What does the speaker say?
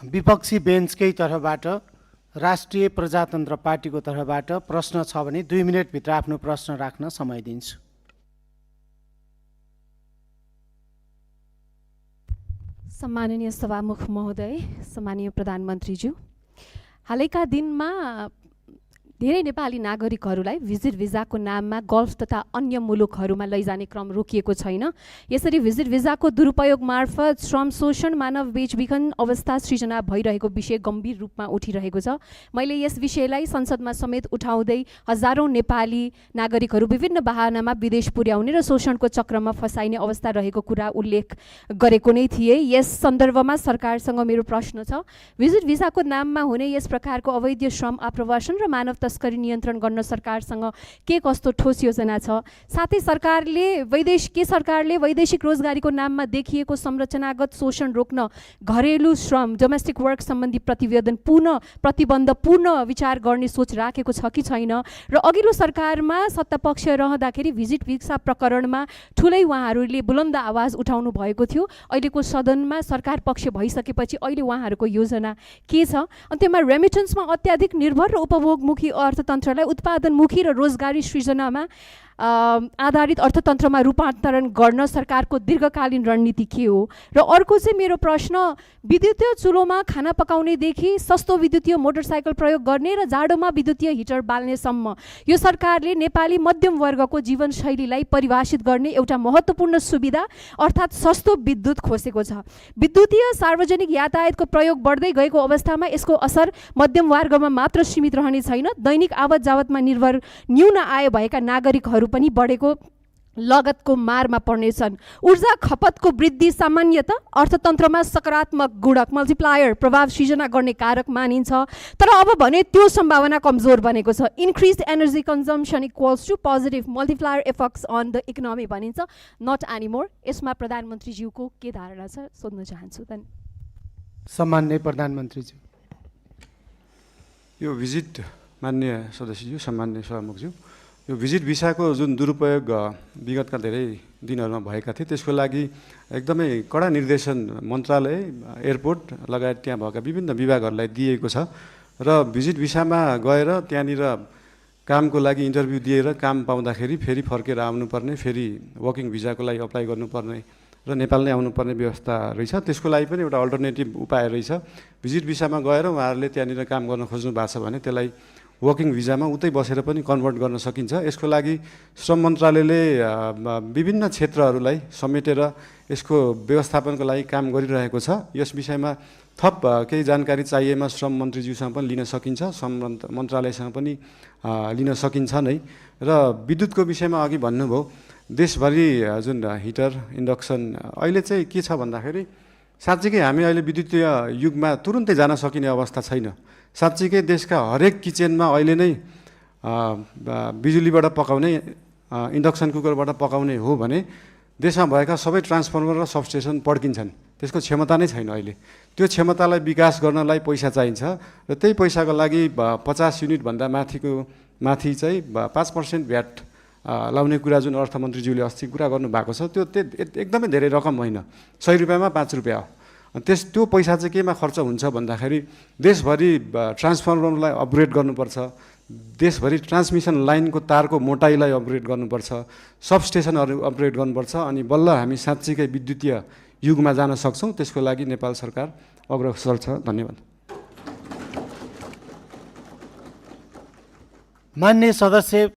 विपक्षी बेन्चकै तर्फबाट राष्ट्रिय प्रजातन्त्र पार्टीको तर्फबाट प्रश्न छ भने 2 मिनेटभित्र आफ्नो प्रश्न राख्न समय दिन्छु। सम्माननीय सभामुख महोदय, सम्माननीय प्रधानमन्त्रीज्यू, हालैका दिनमा धेरै नेपाली नागरिकहरूलाई भिजिट भिजाको नाममा गल्फ तथा अन्य मुलुकहरूमा लैजाने क्रम रोकिएको छैन। यसरी भिजिट भिजाको दुरुपयोग मार्फत श्रम शोषण, मानव बेचबिखन अवस्था सृजना भइरहेको विषय गम्भीर रूपमा उठिरहेको छ। मैले यस विषयलाई संसदमा समेत उठाउँदै हजारौं नेपाली नागरिकहरू विभिन्न बहानामा विदेश पुर्याउने र शोषणको चक्रमा फसाइने अवस्था रहेको कुरा उल्लेख गरेको नै थिए। यस सन्दर्भमा सरकारसँग मेरो प्रश्न छ, भिजिट भिजाको नाममा हुने यस प्रकारको अवैध श्रम आप्रवासन र मानव तस्करी नियन्त्रण गर्न सरकारसँग के कस्तो ठोस योजना छ? साथै सरकारले वैदेशिक रोजगारीको नाममा देखिएको संरचनागत शोषण रोक्न घरेलु श्रम, डोमेस्टिक वर्क सम्बन्धी प्रतिबन्ध पूर्ण विचार गर्ने सोच राखेको छ कि छैन? र अघिल्लो सरकारमा सत्तापक्ष रहँदाखेरि भिजिट भिसा प्रकरणमा ठुलै उहाँहरूले बुलन्द आवाज उठाउनु भएको थियो। अहिलेको सदनमा सरकार पक्ष भइसकेपछि अहिले उहाँहरूको योजना के छ? अन्त्यमा रेमिटेन्समा अत्याधिक निर्भर र उपभोगमुखी अर्थतन्त्रलाई उत्पादनमुखी र रोजगारी सृजनामा आधारित अर्थतन्त्रमा रूपान्तरण गर्न सरकारको दीर्घकालीन रणनीति के हो? र अर्को चाहिँ मेरो प्रश्न, विद्युतीय चुलोमा खाना पकाउनेदेखि सस्तो विद्युतीय मोटरसाइकल प्रयोग गर्ने र जाडोमा विद्युतीय हिटर बाल्नेसम्म यो सरकारले नेपाली मध्यम वर्गको जीवनशैलीलाई परिभाषित गर्ने एउटा महत्त्वपूर्ण सुविधा अर्थात् सस्तो विद्युत खोसेको छ। विद्युतीय सार्वजनिक यातायातको प्रयोग बढ्दै गएको अवस्थामा यसको असर मध्यम वर्गमा मात्र सीमित रहने छैन, दैनिक आवत जावतमा निर्भर न्यून आय भएका नागरिकहरू पनि बढेको लगतको मारमा पर्नेछन्। ऊर्जा खपतको वृद्धि सामान्यतः अर्थतन्त्रमा सकारात्मक गुणक मल्टिप्लायर प्रभाव सृजना गर्ने कारक मानिन्छ, तर अब भने त्यो सम्भावना कमजोर बनेको छ। Increase energy consumption equals to positive multiplier effects on the economy भनिन्छ, नट एनिमोर। यसमा प्रधानमन्त्रीज्यूको के धारणा छ सोध्न चाहन्छु। सम्माननीय प्रधानमन्त्रीज्यू। यो भिजिट, माननीय सदस्यज्यू, सम्माननीय सभामुखज्यू, यो भिजिट भिसाको जुन दुरुपयोग विगतका धेरै दिनहरूमा भएका थिए त्यसको लागि एकदमै कडा निर्देशन मन्त्रालय, एयरपोर्ट लगायत त्यहाँ भएका विभिन्न विभागहरूलाई दिएको छ र भिजिट भिसामा गएर त्यहाँनिर कामको लागि इन्टरभ्यू दिएर काम पाउँदाखेरि फेरि फर्केर आउनुपर्ने, फेरि वर्किङ भिजाको लागि अप्लाई गर्नुपर्ने र नेपाल नै आउनुपर्ने व्यवस्था रहेछ। त्यसको लागि पनि एउटा अल्टरनेटिभ उपाय रहेछ। भिजिट भिसामा गएर उहाँहरूले त्यहाँनिर काम गर्न खोज्नु भएको छ भने त्यसलाई वर्किङ भिजामा उतै बसेर पनि कन्भर्ट गर्न सकिन्छ। यसको लागि श्रम मन्त्रालयले विभिन्न क्षेत्रहरूलाई समेटेर यसको व्यवस्थापनको लागि काम गरिरहेको छ। यस विषयमा थप केही जानकारी चाहिएमा श्रम मन्त्रीज्यूसँग पनि लिन सकिन्छ, श्रम मन्त्रालयसँग पनि लिन सकिन्छ नै। र विद्युतको विषयमा अघि भन्नुभयो, देशभरि जुन हिटर, इन्डक्सन अहिले चाहिँ के छ भन्दाखेरि साँच्चीकै हामी अहिले विद्युतीय युगमा तुरुन्तै जान सकिने अवस्था छैन। साँच्चीकै देशका हरेक किचनमा अहिले नै बिजुलीबाट पकाउने, इन्डक्सन कुकरबाट पकाउने हो भने देशमा भएका सबै ट्रान्सफर्मर र सबस्टेसन पड्किन्छन्। त्यसको क्षमता नै छैन अहिले। त्यो क्षमतालाई विकास गर्नलाई पैसा चाहिन्छ र त्यही पैसाको लागि 50 युनिटभन्दा माथि चाहिँ 5% भ्याट लाउने कुरा जुन अर्थमन्त्रीज्यूले अस्ति कुरा गर्नुभएको छ त्यो एकदमै धेरै रकम होइन, 100 रुपियाँमा 5 रुपियाँ हो। त्यो पैसा चाहिँ केमा खर्च हुन्छ भन्दाखेरि देशभरि ट्रान्सफर्मरलाई अपग्रेड गर्नुपर्छ, देशभरि ट्रान्समिसन लाइनको तारको मोटाइलाई अपग्रेड गर्नुपर्छ, सबस्टेसनहरू अपग्रेड गर्नुपर्छ, अनि बल्ल हामी साँच्चीकै विद्युतीय युगमा जान सक्छौँ। त्यसको लागि नेपाल सरकार अग्रसर छ। धन्यवाद। माननीय सदस्य